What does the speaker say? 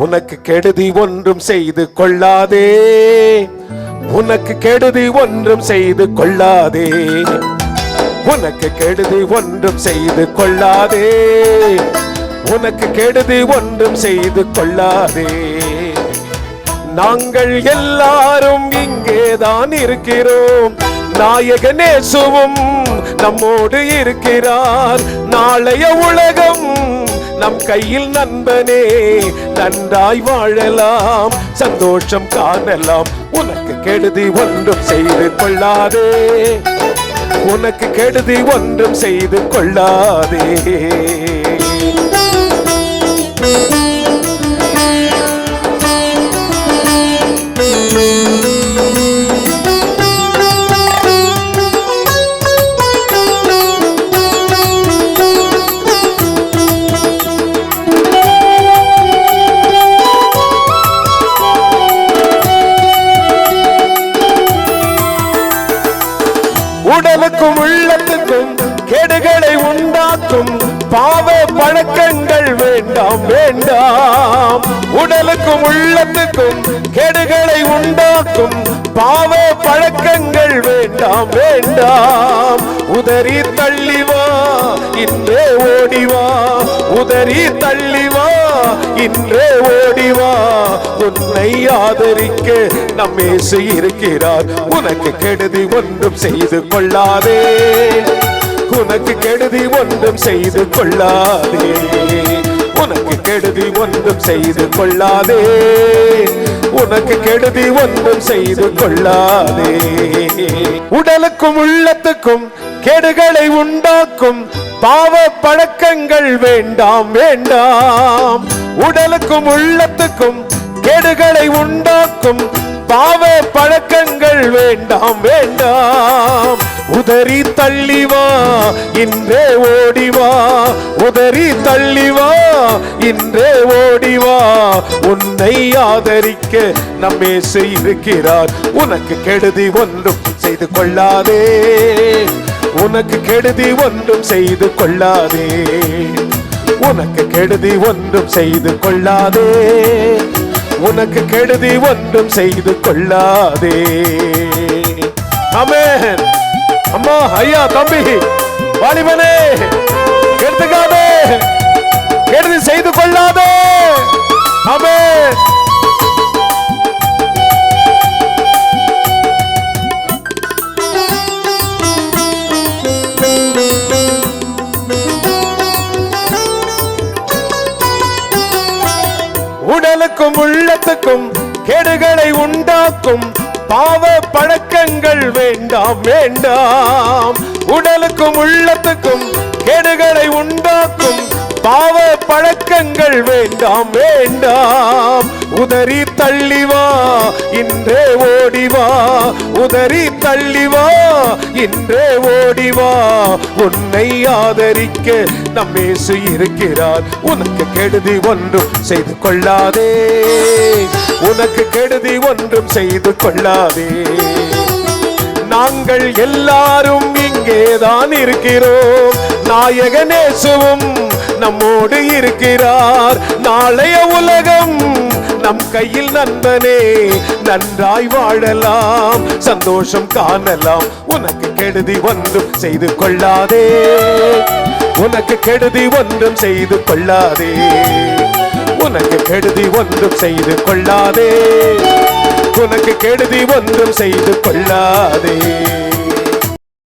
உனக்கு கெடுதி ஒன்றும் செய்து கொள்ளாதே, உனக்கு கெடுதி ஒன்றும் செய்து கொள்ளாதே, உனக்கு கெடுதி ஒன்றும் செய்து கொள்ளாதே, உனக்கு கெடுதி ஒன்றும் செய்து கொள்ளாதே. நாங்கள் எல்லாரும் இங்கேதான் இருக்கிறோம், நாயகன் இயேசுவும் நம்மோடு இருக்கிறார். நாளைய உலகம் நம் கையில் நண்பனே, நன்றாய் வாழலாம், சந்தோஷம் காணலாம். உனக்கு கெடுதி ஒன்றும் செய்து கொள்ளாதே, உனக்கு கெடுதி ஒன்றும் செய்து கொள்ளாதே. உடலுக்கும் உள்ளத்துக்கும் கேடுகளை உண்டாக்கும் பாவ பழக்கங்கள் வேண்டாம் வேண்டாம். உடலுக்கும் உள்ளத்துக்கும் கேடுகளை உண்டாக்கும் பாவ பழக்கங்கள் வேண்டாம் வேண்டாம். உதறி தள்ளிவா இன்றே ஓடிவா, உதறி தள்ளிவா இன்றே ஓடிவா. உன்னை ஆதரிக்க நம் இயேசு இருக்கிறார். உனக்கு கெடுதி ஒன்றும் செய்து கொள்ளாதே, உனக்கு கெடுதி ஒன்றும் செய்து கொள்ளாதே, உனக்கு கெடுதி ஒன்றும் செய்து கொள்ளாதே, உனக்கு கெடுதி ஒன்றும் செய்து கொள்ளாதே. உடலுக்கும் உள்ளத்துக்கும் கேடுகளை உண்டாக்கும் பாவ பழக்கங்கள் வேண்டாம் வேண்டாம். உடலுக்கும் உள்ளத்துக்கும் கேடுகளை உண்டாக்கும் பாவ பழக்கங்கள் வேண்டாம் வேண்டாம். உதறி தள்ளிவா இன்றே ஓடிவா, உதறி தள்ளிவா இன்றே ஓடிவா. உன்னை ஆதரிக்க நம் இயேசு இருக்கிறார். உனக்கு கெடுதி ஒன்றும் செய்து கொள்ளாதே, உனக்கு கெடுதி ஒன்றும் செய்து கொள்ளாதே, உனக்கு கெடுதி ஒன்றும் செய்து கொள்ளாதே, உனக்கு கெடுதி ஒன்றும் செய்து கொள்ளாதே. ஆமென். அம்மா, ஐயா, தம்பி, வாலிபனே, கெடுத்துக்காதே, கெடுதி செய்து கொள்ளாதே. ஆமென். உடலுக்கும் உள்ளத்துக்கும் கேடுகளை உண்டாக்கும் பாவ பழக்கங்கள் வேண்டாம் வேண்டாம். உடலுக்கும் உள்ளத்துக்கும் கேடுகளை உண்டாக்கும் பாவ பழக்கங்கள் வேண்டாம் வேண்டாம். உதறி தள்ளிவா இன்றே ஓடிவா, உதறி தள்ளிவா இன்றே ஓடிவா. உன்னை ஆதரிக்க நம் இயேசு இருக்கிறார். உனக்கு கெடுதி ஒன்றும் செய்து கொள்ளாதே, உனக்கு கெடுதி ஒன்றும் செய்து கொள்ளாதே. நாங்கள் எல்லாரும் இங்கேதான் இருக்கிறோம், நாயகன் இயேசுவும் நம்மோடு இருக்கிறார். நாளைய உலகம் நம் கையில் நண்பனே, நன்றாய் வாழலாம், சந்தோஷம் காணலாம். உனக்கு கெடுதி ஒன்றும் செய்து கொள்ளாதே, உனக்கு கெடுதி ஒன்றும் செய்து கொள்ளாதே, உனக்கு கெடுதி ஒன்றும் செய்து கொள்ளாதே, உனக்கு கெடுதி ஒன்றும் செய்து கொள்ளாதே.